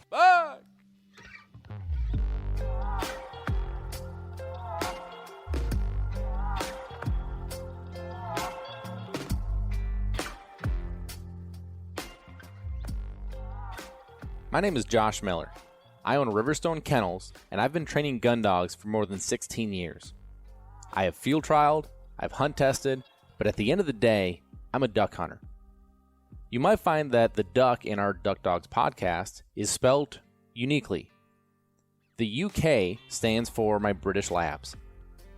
Bye! My name is Josh Miller. I own Riverstone Kennels, and I've been training gun dogs for more than 16 years. I have field trialed, I've hunt tested, but at the end of the day, I'm a duck hunter. You might find that the duck in our DUK Dogs podcast is spelled uniquely. The UK stands for my British Labs.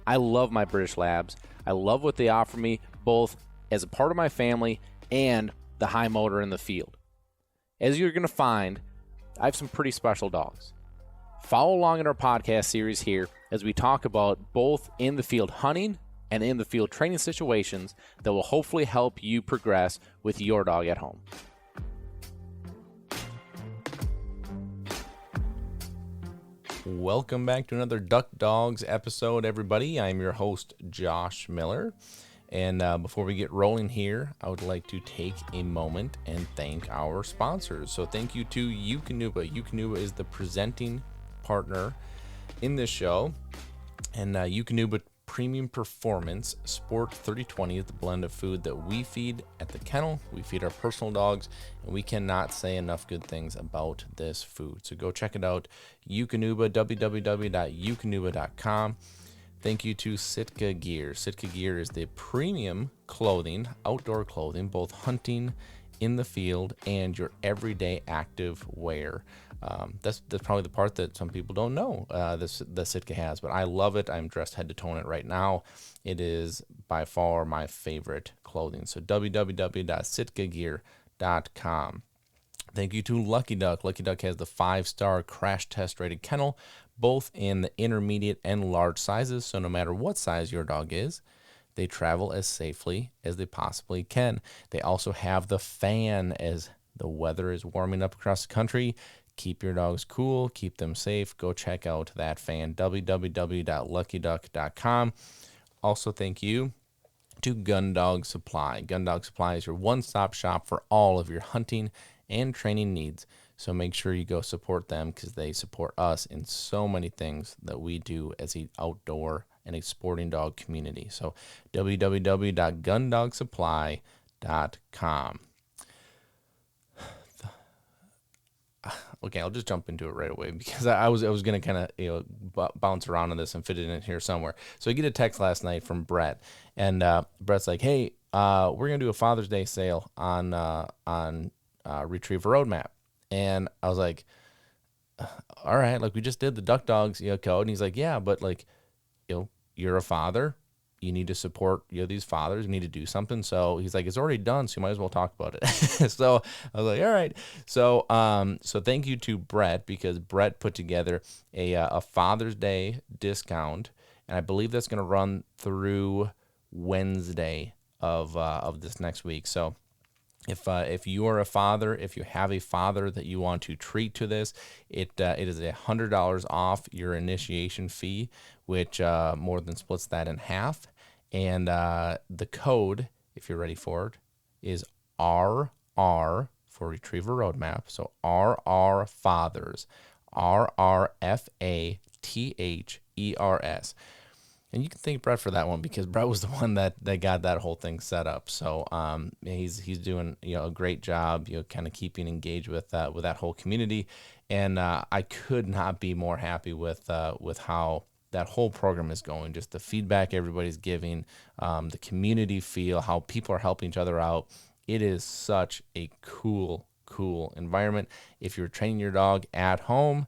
I love my British Labs. I love what they offer me, both as a part of my family and the high motor in the field. As you're going to find, I have some pretty special dogs. Follow along in our podcast series here as we talk about both in the field hunting and in the field training situations that will hopefully help you progress with your dog at home. Welcome back to another DUK Dogs episode, everybody. I'm your host, Josh Miller. And before we get rolling here, I would like to take a moment and thank our sponsors. So thank you to Eukanuba. Eukanuba is the presenting partner in this show. And Eukanuba Premium Performance Sport 3020 is the blend of food that we feed at the kennel. We feed our personal dogs, and we cannot say enough good things about this food. So go check it out, Eukanuba, www.eukanuba.com. Thank you to Sitka Gear. Sitka Gear is the premium clothing, outdoor clothing, both hunting, in the field, and your everyday active wear. That's probably the part that some people don't know that Sitka has, but I love it. I'm dressed head to toe in it right now. It is by far my favorite clothing. So www.sitkagear.com. Thank you to Lucky Duck. Lucky Duck has the 5-star crash test rated kennel, both in the intermediate and large sizes. So no matter what size your dog is, they travel as safely as they possibly can. They also have the fan as the weather is warming up across the country. Keep your dogs cool, keep them safe. Go check out that fan, www.luckyduck.com. Also, thank you to Gun Dog Supply. Gun Dog Supply is your one-stop shop for all of your hunting and training needs. So make sure you go support them because they support us in so many things that we do as an outdoor and a sporting dog community. So www.gundogsupply.com. Okay, I'll just jump into it right away because I was going to kind of bounce around on this and fit it in here somewhere. So I get a text last night from Brett, and Brett's like, "Hey, we're going to do a Father's Day sale on Retriever Roadmap," and I was like, "All right, like we just did the DUK Dogs code," and he's like, "Yeah, but like you're a father." You need to support these fathers. You need to do something. So he's like, it's already done, so you might as well talk about it. So I was like, all right. So so thank you to Brett, because Brett put together a Father's Day discount, and I believe that's going to run through Wednesday of this next week. So if you are a father, if you have a father that you want to treat to this, it is $100 off your initiation fee, which more than splits that in half. And the code, if you're ready for it, is RR for Retriever Roadmap. So RR Fathers, RRFATHERS. And you can thank Brett for that one, because Brett was the one that got that whole thing set up. So he's doing a great job, kind of keeping engaged with that whole community. And I could not be more happy with how that whole program is going. Just the feedback everybody's giving, the community feel, how people are helping each other out. It is such a cool environment. If you're training your dog at home,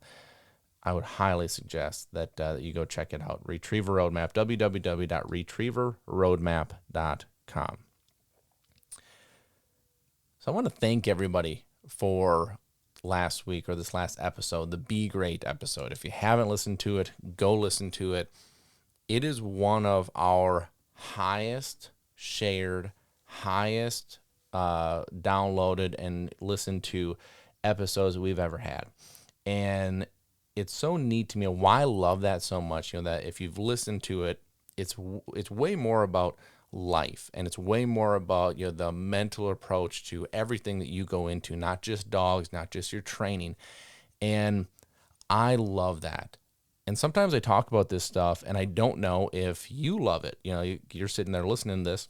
I would highly suggest that you go check it out. Retriever Roadmap, www.retrieverroadmap.com. So I want to thank everybody for last week, or this last episode, the Be Great episode. If you haven't listened to it, go listen to it. It is one of our highest shared, highest downloaded and listened to episodes we've ever had. And it's so neat to me. Why I love that so much, that if you've listened to it, it's way more about life. And it's way more about, the mental approach to everything that you go into, not just dogs, not just your training. And I love that. And sometimes I talk about this stuff and I don't know if you love it. You're sitting there listening to this.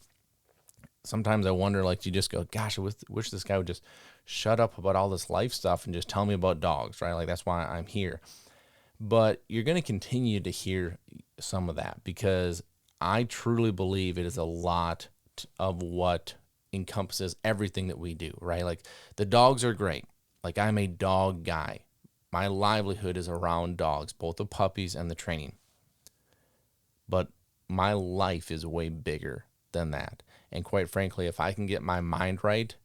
Sometimes I wonder, like, you just go, gosh, I wish this guy would just shut up about all this life stuff and just tell me about dogs, right? Like, that's why I'm here. But you're going to continue to hear some of that because I truly believe it is a lot of what encompasses everything that we do, right? Like, the dogs are great. Like, I'm a dog guy. My livelihood is around dogs, both the puppies and the training. But my life is way bigger than that. And quite frankly, if I can get my mind right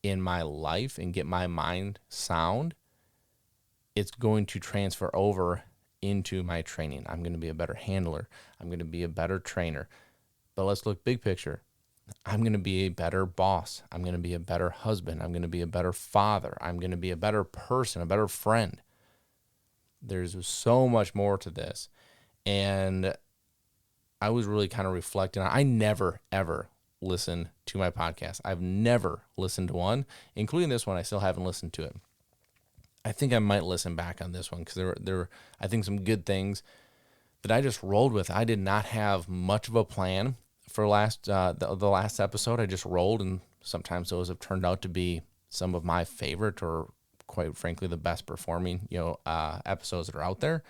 in my life and get my mind sound, it's going to transfer over into my training. I'm going to be a better handler. I'm going to be a better trainer. But let's look big picture. I'm going to be a better boss. I'm going to be a better husband. I'm going to be a better father. I'm going to be a better person, a better friend. There's so much more to this. And I was really kind of reflecting. I never, ever listen to my podcast. I've never listened to one, including this one. I still haven't listened to it. I think I might listen back on this one because there were, I think, some good things that I just rolled with. I did not have much of a plan for the last episode. I just rolled, and sometimes those have turned out to be some of my favorite, or quite frankly, the best performing episodes that are out there.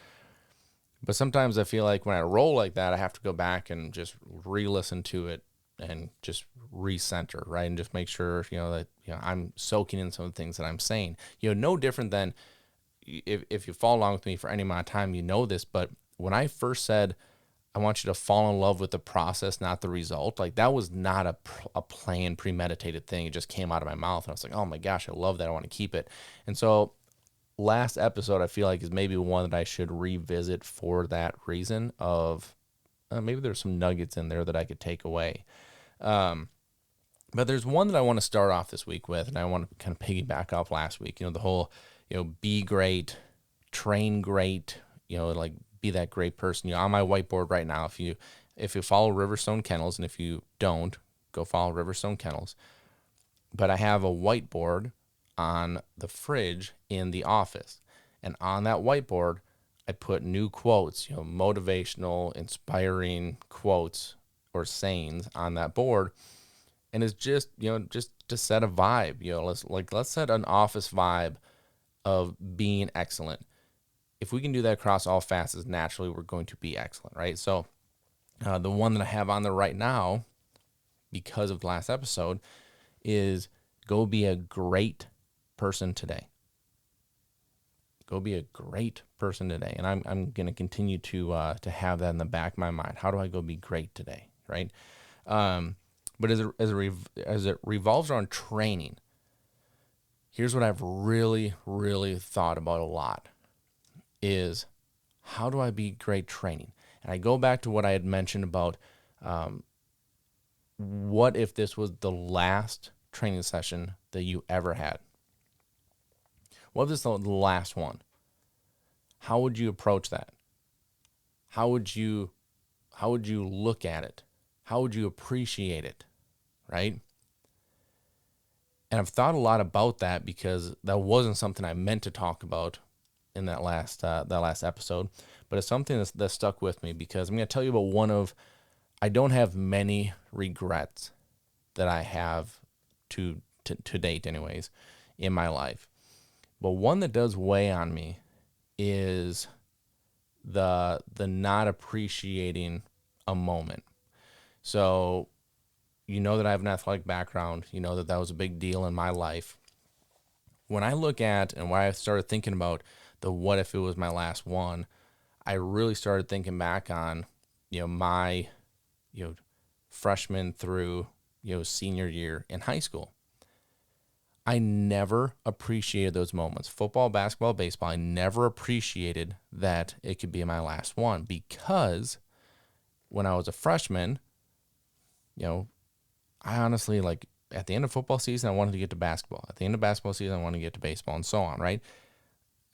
But sometimes I feel like when I roll like that, I have to go back and just re-listen to it and just recenter, right? And just make sure, that, I'm soaking in some of the things that I'm saying. No different than if you follow along with me for any amount of time, you know this, but when I first said, I want you to fall in love with the process, not the result, like that was not a planned, premeditated thing. It just came out of my mouth. And I was like, oh my gosh, I love that. I want to keep it. And so last episode, I feel like is maybe one that I should revisit for that reason of maybe there's some nuggets in there that I could take away. But there's one that I want to start off this week with, and I want to kind of piggyback off last week. The whole, be great, train great, like be that great person. On my whiteboard right now, if you follow Riverstone Kennels, and if you don't, go follow Riverstone Kennels. But I have a whiteboard on the fridge in the office, and on that whiteboard, I put new quotes, motivational, inspiring quotes or sayings on that board. And it's just, just to set a vibe, let's set an office vibe of being excellent. If we can do that across all facets, naturally we're going to be excellent, right? So the one that I have on there right now, because of the last episode, is go be a great person today. Go be a great person today. And I'm going to continue to have that in the back of my mind. How do I go be great today, right? But as it revolves around training, here's what I've really, really thought about a lot is how do I be great training? And I go back to what I had mentioned about what if this was the last training session that you ever had? What if this is the last one? How would you approach that? How would you look at it? How would you appreciate it, right? And I've thought a lot about that because that wasn't something I meant to talk about in that last episode, but it's something that stuck with me because I'm going to tell you about I don't have many regrets that I have to date anyways in my life. But one that does weigh on me is the not appreciating a moment. So, that I have an athletic background, that was a big deal in my life. When I look at and when I started thinking about the what if it was my last one, I really started thinking back on, my, freshman through, senior year in high school. I never appreciated those moments. Football, basketball, baseball, I never appreciated that it could be my last one because when I was a freshman, I honestly, like, at the end of football season, I wanted to get to basketball. At the end of basketball season, I wanted to get to baseball and so on, right?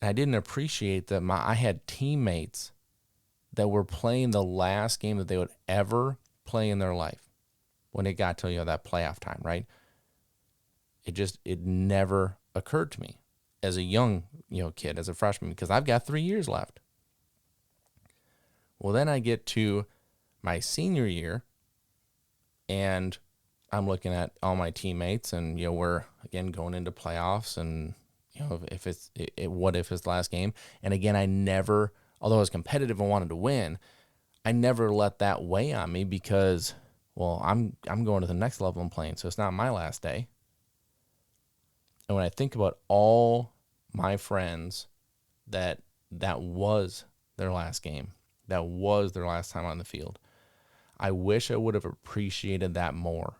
And I didn't appreciate that I had teammates that were playing the last game that they would ever play in their life. when it got to, that playoff time, right? It never occurred to me as a young, kid, as a freshman, because I've got 3 years left. Well, then I get to my senior year, and I'm looking at all my teammates, and we're again going into playoffs, and if it's what if it's the last game? And again, I never, although I was competitive and wanted to win, I never let that weigh on me because, well, I'm going to the next level and playing, so it's not my last day. And when I think about all my friends that was their last game, that was their last time on the field, I wish I would have appreciated that more.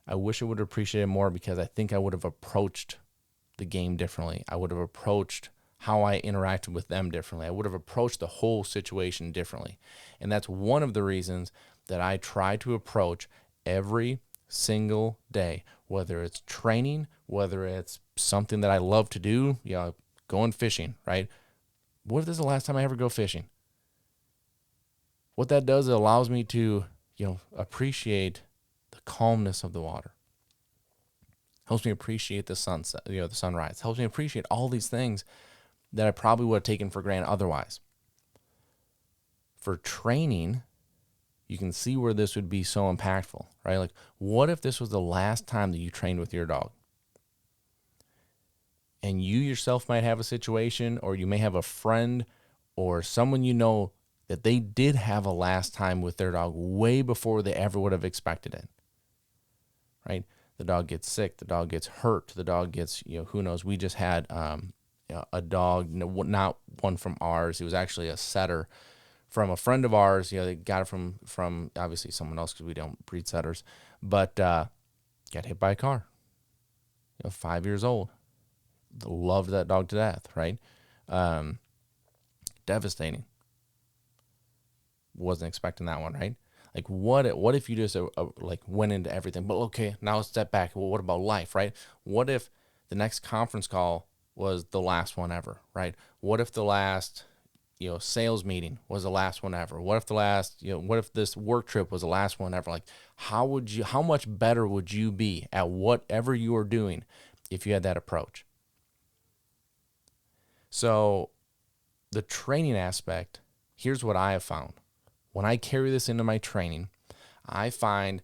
I wish I would have appreciated more because I think I would have approached the game differently. I would have approached how I interacted with them differently. I would have approached the whole situation differently. And that's one of the reasons that I try to approach every single day, whether it's training, whether it's something that I love to do, going fishing, right? What if this is the last time I ever go fishing? What that does, it allows me to, appreciate the calmness of the water. Helps me appreciate the sunset, the sunrise. Helps me appreciate all these things that I probably would have taken for granted otherwise. For training, you can see where this would be so impactful, right? Like, what if this was the last time that you trained with your dog? And you yourself might have a situation, or you may have a friend or someone that they did have a last time with their dog way before they ever would have expected it, right? The dog gets sick, the dog gets hurt, the dog gets, who knows. We just had a dog, not one from ours. He was actually a setter from a friend of ours. They got it from obviously someone else because we don't breed setters, but got hit by a car. 5 years old. Loved that dog to death, right? Devastating. Wasn't expecting that one, right? Like, what if you just went into everything? But okay, now let's step back. Well, what about life, right? What if the next conference call was the last one ever, right? What if the last, sales meeting was the last one ever? What if the last, what if this work trip was the last one ever? Like, how much better would you be at whatever you are doing if you had that approach? So the training aspect, here's what I have found. When I carry this into my training, I find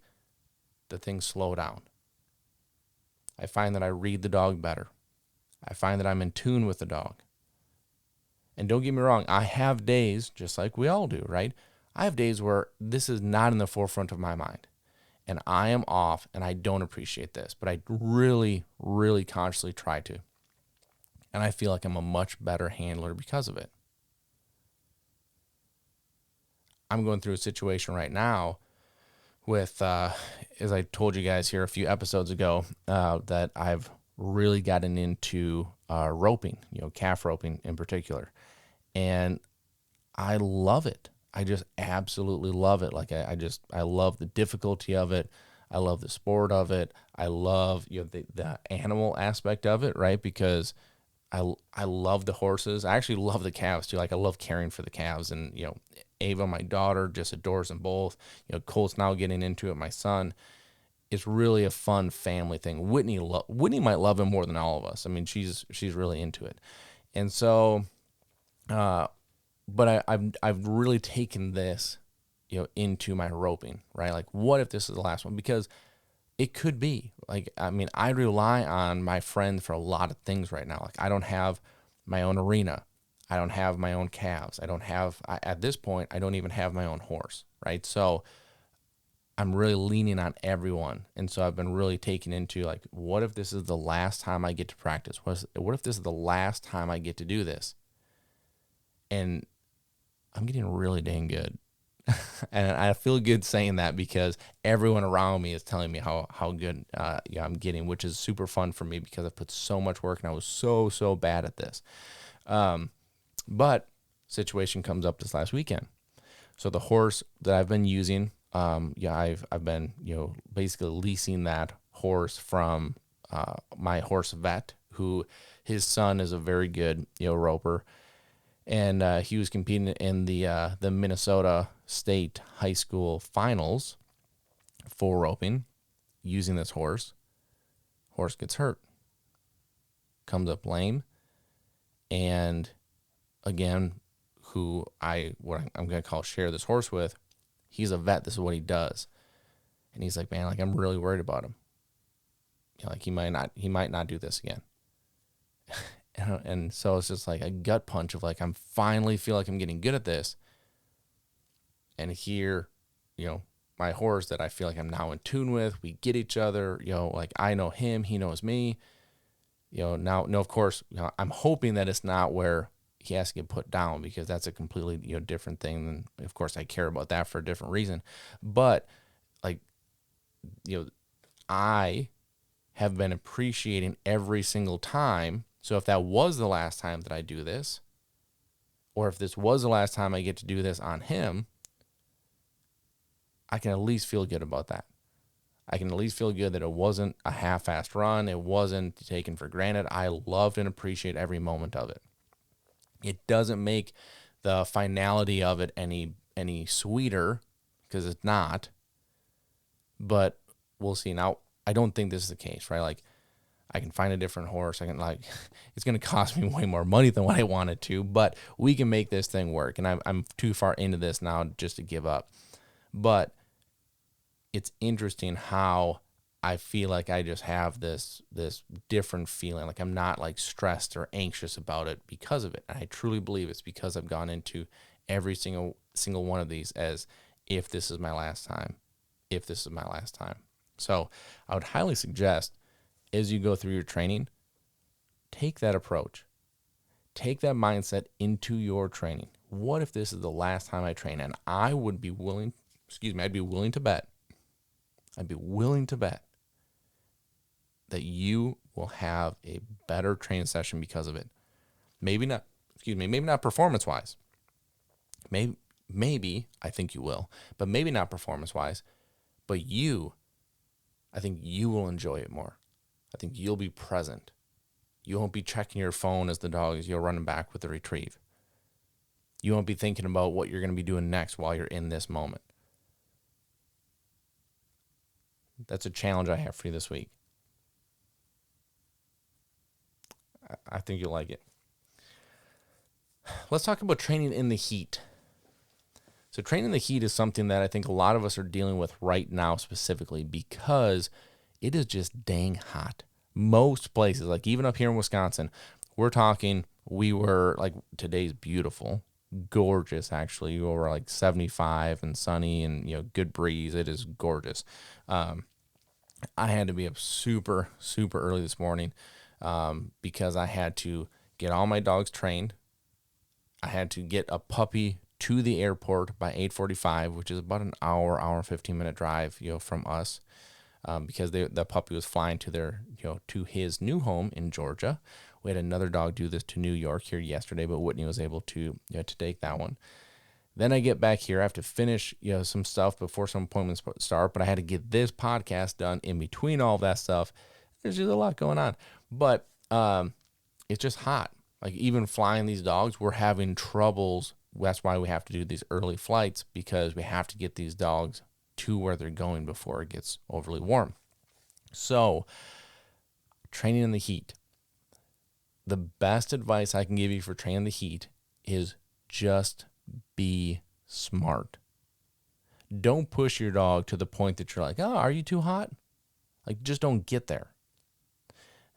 that things slow down. I find that I read the dog better. I find that I'm in tune with the dog. And don't get me wrong, I have days, just like we all do, right? I have days where this is not in the forefront of my mind. And I am off and I don't appreciate this, but I really, really consciously try to. And I feel like I'm a much better handler because of it. I'm going through a situation right now with, as I told you guys here a few episodes ago, that I've really gotten into roping, calf roping in particular. And I love it. I just absolutely love it. Like I love the difficulty of it. I love the sport of it. I love, the animal aspect of it, right? Because I love the horses. I actually love the calves too. Like, I love caring for the calves, and Ava, my daughter, just adores them both. Colt's now getting into it. My son. It's really a fun family thing. Whitney might love him more than all of us. I mean, she's really into it, and so, but I've really taken this, into my roping, right? Like, what if this is the last one? Because it could be. Like, I mean, I rely on my friend for a lot of things right now. Like, I don't have my own arena. I don't have my own calves. At this point, I don't even have my own horse, right? So I'm really leaning on everyone. And so I've been really taken into, like, what if this is the last time I get to practice? What if this is the last time I get to do this? And I'm getting really dang good. And I feel good saying that because everyone around me is telling me how good I'm getting, which is super fun for me because I put so much work and I was so bad at this. But situation comes up this last weekend. So the horse that I've been using, I've been basically leasing that horse from my horse vet, who his son is a very good roper. And he was competing in the Minnesota State High School Finals, full roping, using this horse. Horse gets hurt, comes up lame, and again, I'm going to call share this horse with, he's a vet. This is what he does. And he's like, man, like I'm really worried about him. You know, like he might not do this again. And so it's just like a gut punch of like, I'm finally feel like I'm getting good at this. And here, you know, my horse that I feel like I'm now in tune with, we get each other, you know, like I know him, he knows me, you know, now, no, of course, you know, I'm hoping that it's not where he has to get put down, because that's a completely, you know, different thing. And of course I care about that for a different reason, but like, you know, I have been appreciating every single time. So if that was the last time that I do this, or if this was the last time I get to do this on him, I can at least feel good about that. I can at least feel good that it wasn't a half-assed run. It wasn't taken for granted. I loved and appreciate every moment of it. It doesn't make the finality of it any sweeter, because it's not. But we'll see. Now, I don't think this is the case, right? Like, I can find a different horse. I can, like, it's going to cost me way more money than what I wanted to, but we can make this thing work. And I'm too far into this now just to give up. But it's interesting how I feel like I just have this different feeling. Like I'm not like stressed or anxious about it because of it. And I truly believe it's because I've gone into every single one of these as if this is my last time. If this is my last time. So I would highly suggest, as you go through your training, take that approach. Take that mindset into your training. What if this is the last time I train? And I would be willing, I'd be willing to bet that you will have a better training session because of it. Maybe not performance-wise. Maybe, I think you will, but maybe not performance-wise. But I think you will enjoy it more. I think you'll be present. You won't be checking your phone as the dog is running back with the retrieve. You won't be thinking about what you're going to be doing next while you're in this moment. That's a challenge I have for you this week. I think you'll like it. Let's talk about training in the heat. So training in the heat is something that I think a lot of us are dealing with right now specifically because it is just dang hot. Most places, like even up here in Wisconsin, we're talking, we were like, today's beautiful, gorgeous actually. We were like 75 and sunny and, you know, good breeze. It is gorgeous. I had to be up super, super early this morning because I had to get all my dogs trained. I had to get a puppy to the airport by 8:45, which is about an hour and 15-minute drive, you know, from us, because the puppy was flying to his new home in Georgia. We had another dog do this to New York here yesterday, but Whitney was able to to take that one. Then I get back here. I have to finish, some stuff before some appointments start, but I had to get this podcast done in between all that stuff. There's just a lot going on, but it's just hot. Like even flying these dogs, we're having troubles. That's why we have to do these early flights, because we have to get these dogs to where they're going before it gets overly warm. So training in the heat. The best advice I can give you for training the heat is just be smart. Don't push your dog to the point that you're like, oh, are you too hot? Like, just don't get there.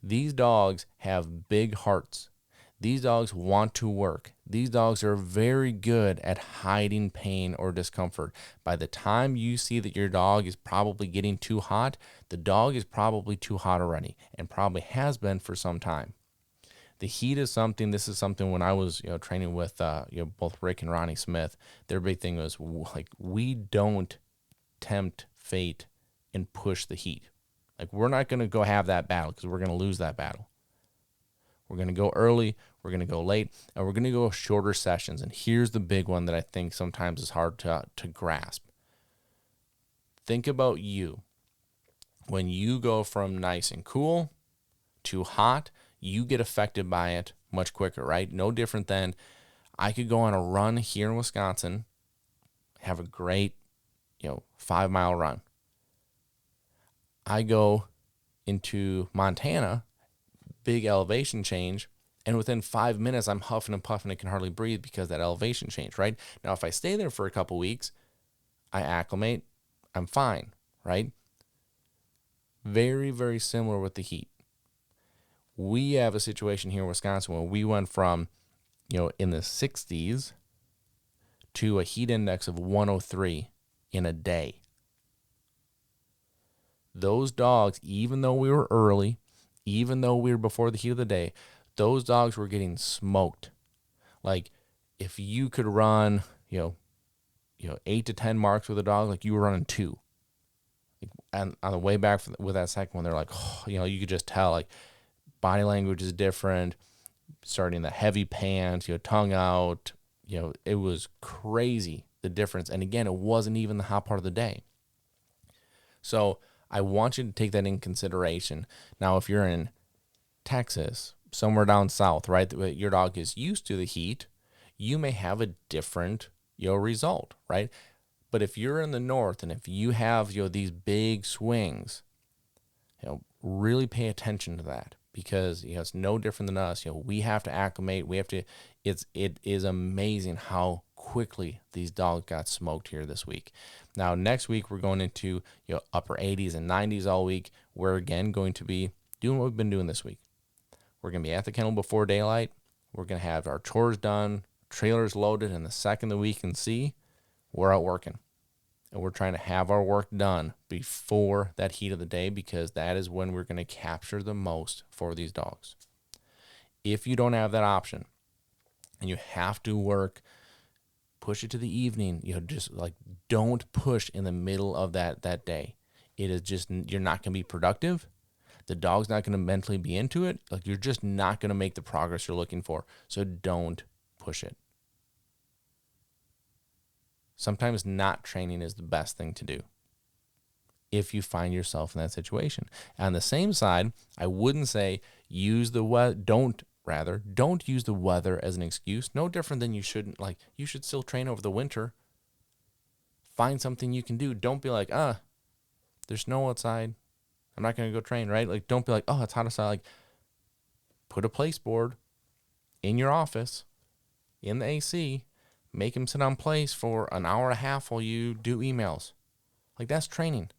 These dogs have big hearts. These dogs want to work. These dogs are very good at hiding pain or discomfort. By the time you see that your dog is probably getting too hot, the dog is probably too hot already and probably has been for some time. The heat is something, this is something when I was, training with, both Rick and Ronnie Smith, their big thing was like, we don't tempt fate and push the heat. Like, we're not going to go have that battle because we're going to lose that battle. We're going to go early, we're going to go late, and we're going to go shorter sessions. And here's the big one that I think sometimes is hard to grasp. Think about you. When you go from nice and cool to hot, you get affected by it much quicker, right? No different than I could go on a run here in Wisconsin, have a great, 5-mile run. I go into Montana, big elevation change, and within 5 minutes, I'm huffing and puffing and can hardly breathe because that elevation change, right? Now, if I stay there for a couple weeks, I acclimate, I'm fine, right? Very, very similar with the heat. We have a situation here in Wisconsin where we went from, in the 60s to a heat index of 103 in a day. Those dogs, even though we were early, even though we were before the heat of the day, those dogs were getting smoked. Like, if you could run, 8 to 10 marks with a dog, like you were running 2. And on the way back with that second one, they're like, you could just tell, like, body language is different, starting the heavy pants, tongue out, it was crazy, the difference. And again, it wasn't even the hot part of the day. So I want you to take that in consideration. Now, if you're in Texas, somewhere down south, right, your dog is used to the heat, you may have a different, result, right? But if you're in the north and if you have, these big swings, really pay attention to that, because it's no different than us. We have to acclimate. It is amazing how quickly these dogs got smoked here this week. Now, next week we're going into upper 80s and 90s all week. We're again going to be doing what we've been doing this week. We're going to be at the kennel before daylight. We're going to have our chores done, trailers loaded, and the second that we can see, we're out working. And we're trying to have our work done before that heat of the day, because that is when we're going to capture the most for these dogs. If you don't have that option and you have to work, push it to the evening. Just like, don't push in the middle of that day. It is just, you're not going to be productive. The dog's not going to mentally be into it. Like, you're just not going to make the progress you're looking for. So don't push it. Sometimes not training is the best thing to do if you find yourself in that situation. On the same side, I wouldn't say don't use the weather as an excuse. No different than you should still train over the winter. Find something you can do. Don't be like, there's snow outside, I'm not going to go train, right? Like, don't be like, it's hot outside. Like, put a place board in your office, in the AC, make him sit on place for an hour and a half while you do emails. Like, that's training.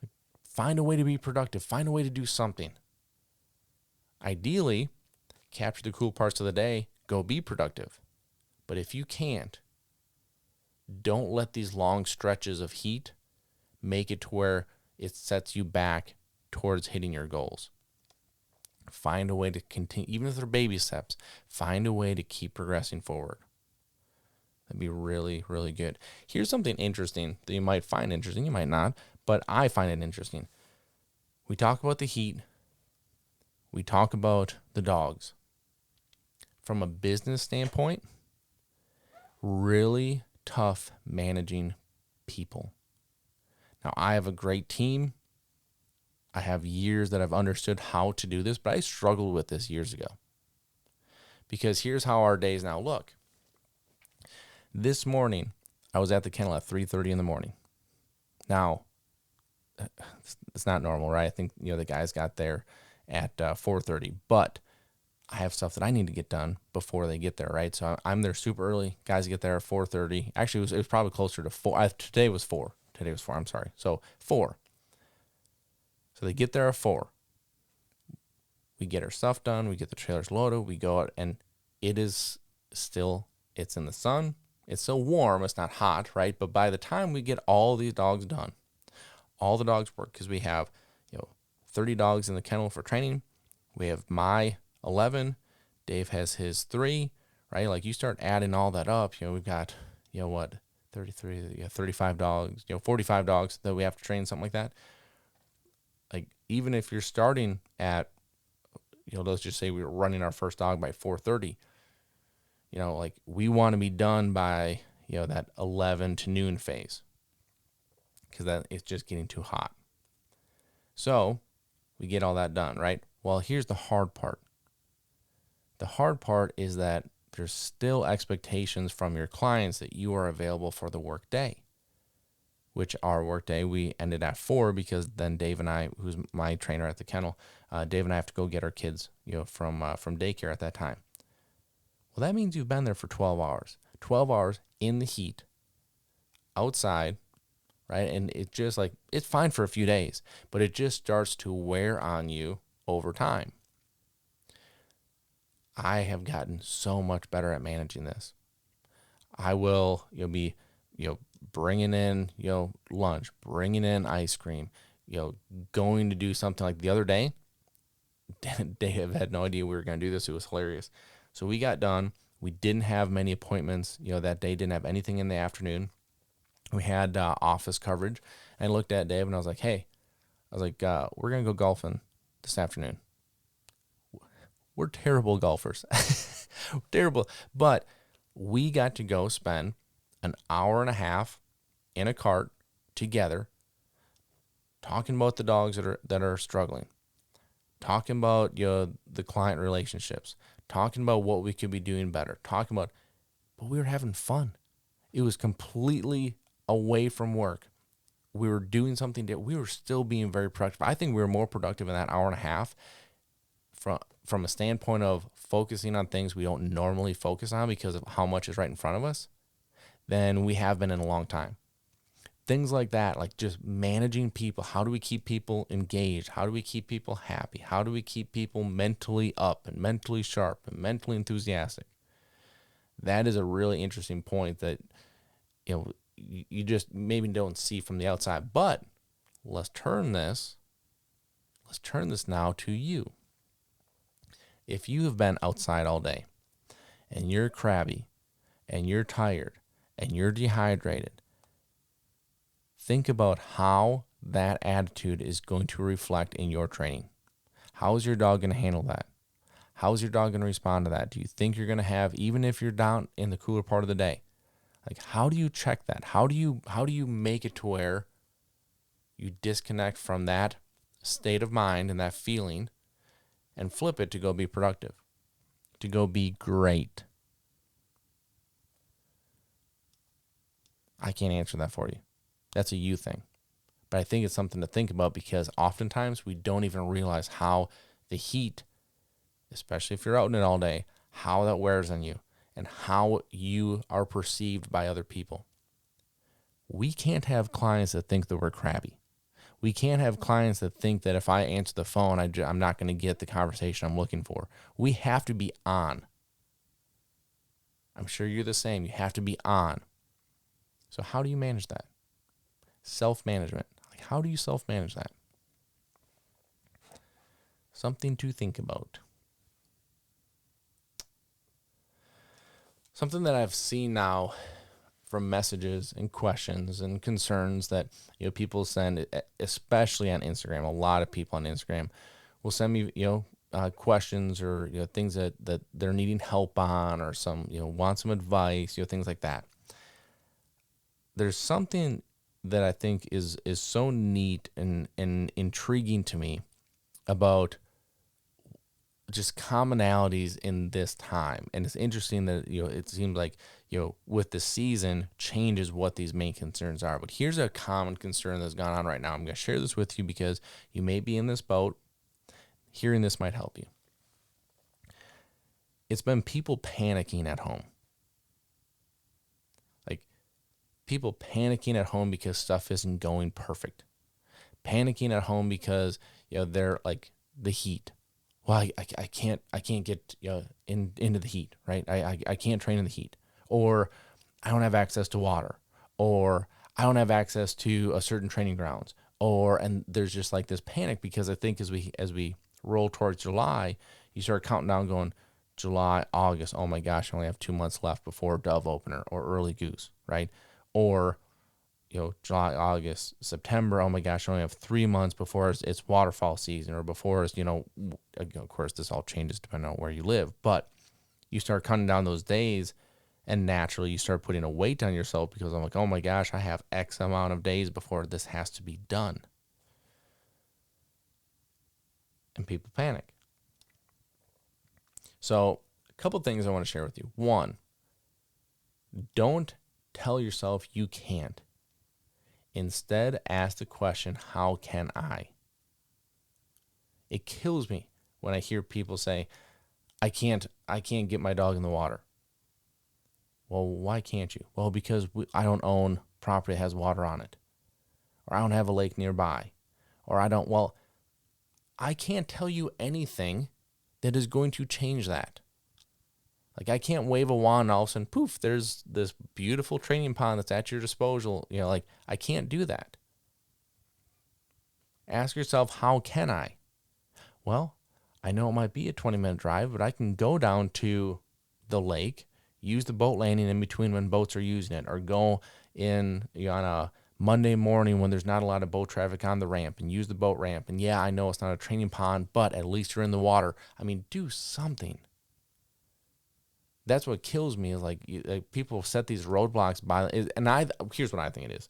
Like, find a way to be productive. Find a way to do something. Ideally, capture the cool parts of the day. Go be productive. But if you can't, don't let these long stretches of heat make it to where it sets you back towards hitting your goals. Find a way to continue, even if they're baby steps, find a way to keep progressing forward. That'd be really, really good. Here's something interesting that you might find interesting. You might not, but I find it interesting. We talk about the heat. We talk about the dogs. From a business standpoint, really tough managing people. Now, I have a great team. I have years that I've understood how to do this, but I struggled with this years ago. Because here's how our days now look. This morning, I was at the kennel at 3:30 in the morning. Now, it's not normal, right? I think, the guys got there at 4:30, but I have stuff that I need to get done before they get there, right? So I'm there super early. Guys get there at 4:30. Actually, it was probably closer to 4. Today was 4. I'm sorry. So 4. So they get there at 4. We get our stuff done. We get the trailers loaded. We go out, and it's in the sun. It's still warm. It's not hot, right? But by the time we get all these dogs done, all the dogs work, because we have, 30 dogs in the kennel for training. We have my 11. Dave has his 3, right? Like, you start adding all that up, we've got, 33, 35 dogs, 45 dogs that we have to train, something like that. Like, even if you're starting at, let's just say we were running our first dog by 4:30, like, we want to be done by, that 11 to noon phase, because that it's just getting too hot. So we get all that done, right? Well, here's the hard part. The hard part is that there's still expectations from your clients that you are available for the work day. which our work day, we ended at 4 because then Dave and I, who's my trainer at the kennel, Dave and I have to go get our kids, from daycare at that time. Well, that means you've been there for 12 hours. 12 hours in the heat, outside, right? And it just like, it's fine for a few days, but it just starts to wear on you over time. I have gotten so much better at managing this. I will, be, bringing in, lunch, bringing in ice cream, going to do something like the other day. Dave had no idea we were going to do this. It was hilarious. So we got done. We didn't have many appointments, that day. Didn't have anything in the afternoon. We had office coverage. And I looked at Dave and I was like, hey, we're going to go golfing this afternoon. We're terrible golfers. Terrible. But we got to go spend an hour and a half in a cart together talking about the dogs that are struggling, talking about the client relationships, talking about what we could be doing better, but we were having fun. It was completely away from work. We were doing something that we were still being very productive. I think we were more productive in that hour and a half from a standpoint of focusing on things we don't normally focus on because of how much is right in front of us than we have been in a long time. Things like that, like just managing people. How do we keep people engaged? How do we keep people happy? How do we keep people mentally up and mentally sharp and mentally enthusiastic? That is a really interesting point that, you just maybe don't see from the outside. But let's turn this now to you. If you have been outside all day and you're crabby and you're tired and you're dehydrated, think about how that attitude is going to reflect in your training. How is your dog going to handle that? How is your dog going to respond to that? Do you think you're going to have, even if you're down in the cooler part of the day, like how do you check that? How do you make it to where you disconnect from that state of mind and that feeling and flip it to go be productive, to go be great? I can't answer that for you. That's a you thing. But I think it's something to think about because oftentimes we don't even realize how the heat, especially if you're out in it all day, how that wears on you and how you are perceived by other people. We can't have clients that think that we're crabby. We can't have clients that think that if I answer the phone, I'm not going to get the conversation I'm looking for. We have to be on. I'm sure you're the same. You have to be on. So how do you manage that? Self-management. Like how do you self-manage that? Something to think about. Something that I've seen now from messages and questions and concerns that people send, especially on Instagram. A lot of people on Instagram will send me questions or things that they're needing help on, or some want some advice, things like that. There's something that I think is so neat and intriguing to me about just commonalities in this time. And it's interesting that, it seems like, with the season changes what these main concerns are. But here's a common concern that's gone on right now. I'm going to share this with you because you may be in this boat. Hearing this might help you. It's been people panicking at home. Like people panicking at home because stuff isn't going perfect. Panicking at home because, they're like the heat. Well, I can't get into the heat, right? I can't train in the heat, or I don't have access to water, or I don't have access to a certain training grounds, and there's just like this panic because I think as we roll towards July, you start counting down, going July, August. Oh my gosh, I only have 2 months left before dove opener or early goose, right? Or July, August, September, oh my gosh, I only have 3 months before it's waterfall season, or before it's, of course, this all changes depending on where you live, but you start cutting down those days, and naturally you start putting a weight on yourself because I'm like, oh my gosh, I have X amount of days before this has to be done. And people panic. So a couple things I want to share with you. One, don't tell yourself you can't. Instead, ask the question, how can I? It kills me when I hear people say, I can't get my dog in the water. Well, why can't you? Well, because I don't own property that has water on it. Or I don't have a lake nearby. Or I can't tell you anything that is going to change that. Like, I can't wave a wand and all of a sudden, poof, there's this beautiful training pond that's at your disposal. I can't do that. Ask yourself, how can I? Well, I know it might be a 20-minute drive, but I can go down to the lake, use the boat landing in between when boats are using it, or go in on a Monday morning when there's not a lot of boat traffic on the ramp and use the boat ramp. And yeah, I know it's not a training pond, but at least you're in the water. I mean, do something. That's what kills me is like people set these roadblocks here's what I think it is.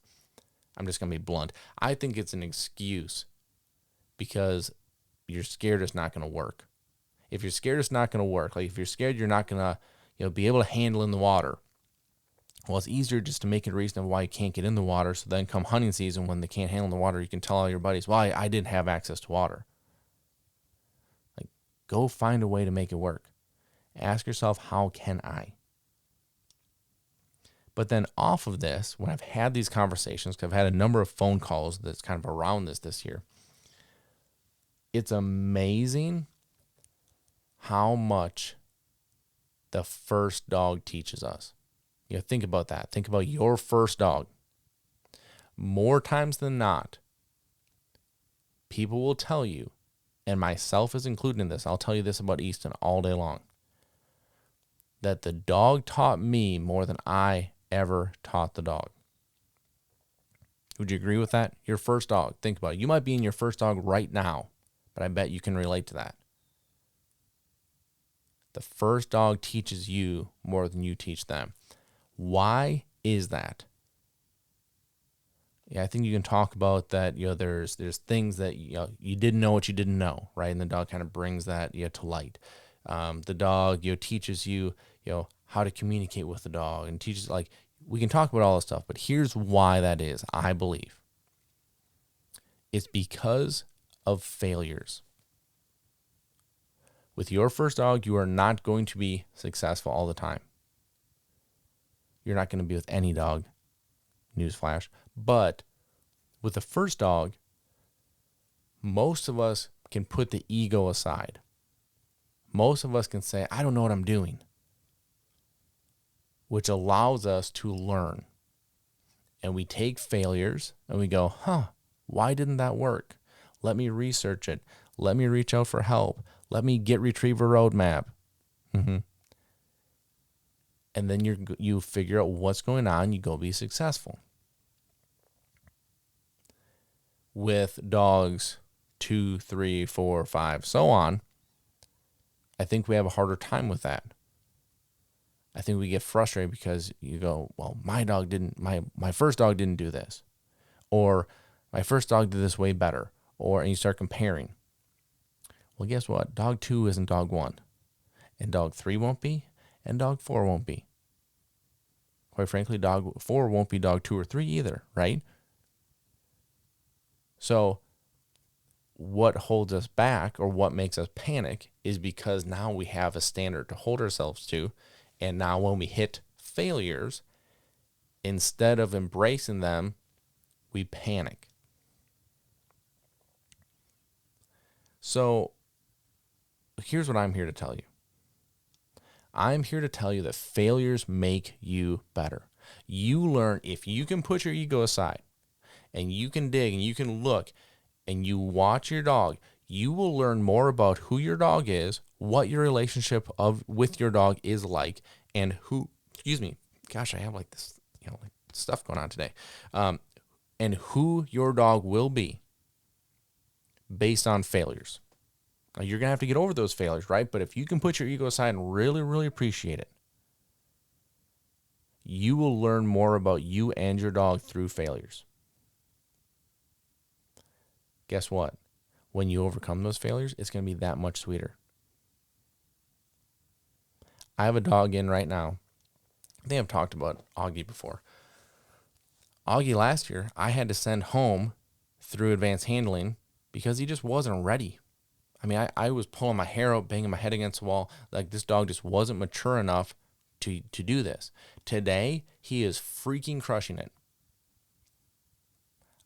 I'm just going to be blunt. I think it's an excuse because you're scared it's not going to work. If you're scared it's not going to work, like if you're scared you're not going to be able to handle in the water, well, it's easier just to make a reason of why you can't get in the water. So then come hunting season, when they can't handle the water, you can tell all your buddies, well, I didn't have access to water. Like, go find a way to make it work. Ask yourself, how can I? But then off of this, when I've had these conversations, because I've had a number of phone calls that's kind of around this year, it's amazing how much the first dog teaches us. Think about that. Think about your first dog. More times than not, people will tell you, and myself is included in this, I'll tell you this about Easton all day long, that the dog taught me more than I ever taught the dog. Would you agree with that? Your first dog, think about it. You might be in your first dog right now, but I bet you can relate to that. The first dog teaches you more than you teach them. Why is that? Yeah, I think you can talk about that. There's things that you didn't know what you didn't know, right? And the dog kind of brings that to light. The dog teaches you how to communicate with the dog, and teaches, like, we can talk about all this stuff, but here's why that is. I believe it's because of failures. With your first dog, you are not going to be successful all the time. You're not going to be with any dog, newsflash. But with the first dog, most of us can put the ego aside. Most of us can say, I don't know what I'm doing, which allows us to learn. And we take failures and we go, why didn't that work? Let me research it. Let me reach out for help. Let me get Retriever Roadmap. And then you figure out what's going on. You go be successful. With dogs 2, 3, 4, 5, so on, I think we have a harder time with that. I think we get frustrated because you go, well, my first dog didn't do this, or my first dog did this way better, and you start comparing. Well, guess what? Dog 2 isn't dog 1, and dog 3 won't be, and dog 4 won't be. Quite frankly, dog 4 won't be dog 2 or 3 either, right? So what holds us back, or what makes us panic, is because now we have a standard to hold ourselves to. And now when we hit failures, instead of embracing them, we panic. So here's what I'm here to tell you. I'm here to tell you that failures make you better. You learn, if you can put your ego aside and you can dig and you can look and you watch your dog, you will learn more about who your dog is, what your relationship with your dog is like, and I have like this, like stuff going on today, and who your dog will be based on failures. Now, you're going to have to get over those failures, right? But if you can put your ego aside and really, really appreciate it, you will learn more about you and your dog through failures. Guess what? When you overcome those failures, it's going to be that much sweeter. I have a dog in right now. I think I've talked about Augie before. Augie last year, I had to send home through advanced handling because he just wasn't ready. I mean, I was pulling my hair out, banging my head against the wall. Like, this dog just wasn't mature enough to do this. Today, he is freaking crushing it.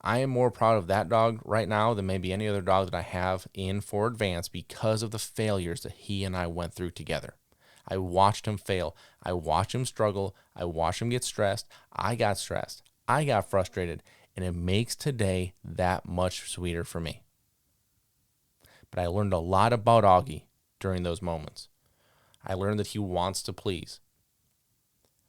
I am more proud of that dog right now than maybe any other dog that I have in for advance because of the failures that he and I went through together. I watched him fail. I watched him struggle. I watched him get stressed. I got stressed. I got frustrated. And it makes today that much sweeter for me. But I learned a lot about Augie during those moments. I learned that he wants to please.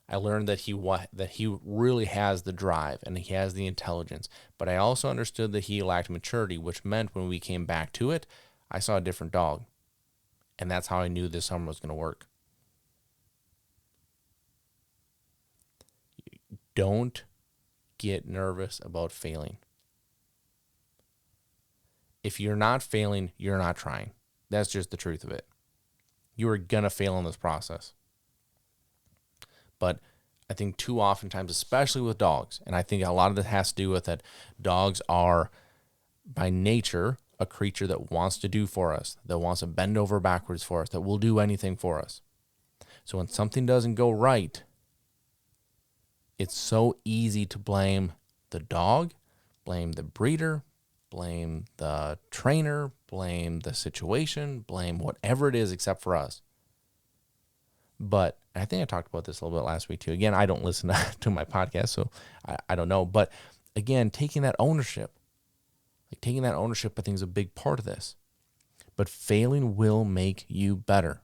I learned that he really has the drive and he has the intelligence. But I also understood that he lacked maturity, which meant when we came back to it, I saw a different dog. And that's how I knew this summer was going to work. Don't get nervous about failing. If you're not failing, you're not trying. That's just the truth of it. You are going to fail in this process. But I think too oftentimes, especially with dogs, and I think a lot of that has to do with that dogs are by nature a creature that wants to do for us, that wants to bend over backwards for us, that will do anything for us. So when something doesn't go right, it's so easy to blame the dog, blame the breeder, blame the trainer, blame the situation, blame whatever it is except for us. But I think I talked about this a little bit last week too. Again, I don't listen to my podcast, so I don't know. But again, taking that ownership, I think is a big part of this. But failing will make you better.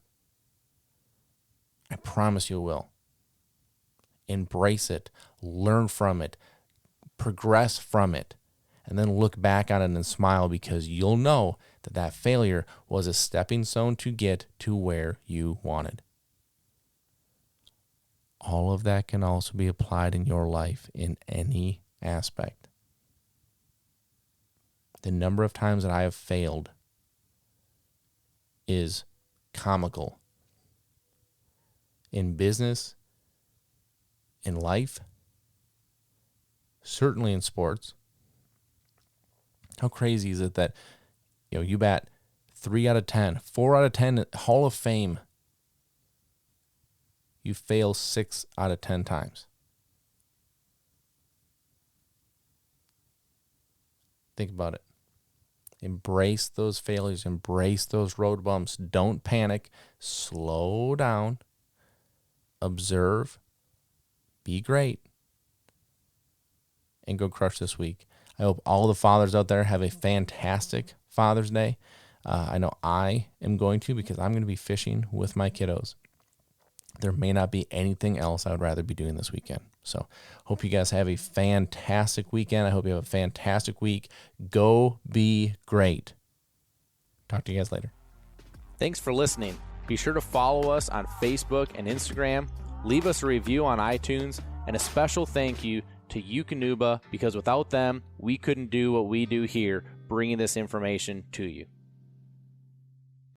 I promise you it will. Embrace it, learn from it, progress from it, and then look back on it and smile because you'll know that failure was a stepping stone to get to where you wanted. All of that can also be applied in your life in any aspect. The number of times that I have failed is comical. In business, in life, certainly in sports. How crazy is it that, you bat 3 out of 10, 4 out of 10 Hall of Fame, you fail 6 out of 10 times. Think about it. Embrace those failures. Embrace those road bumps. Don't panic. Slow down. Observe. Be great. And go crush this week. I hope all the fathers out there have a fantastic Father's Day. I know I am going to because I'm going to be fishing with my kiddos. There may not be anything else I would rather be doing this weekend. So hope you guys have a fantastic weekend. I hope you have a fantastic week. Go be great. Talk to you guys later. Thanks for listening. Be sure to follow us on Facebook and Instagram. Leave us a review on iTunes. And a special thank you to DUK because without them, we couldn't do what we do here, bringing this information to you.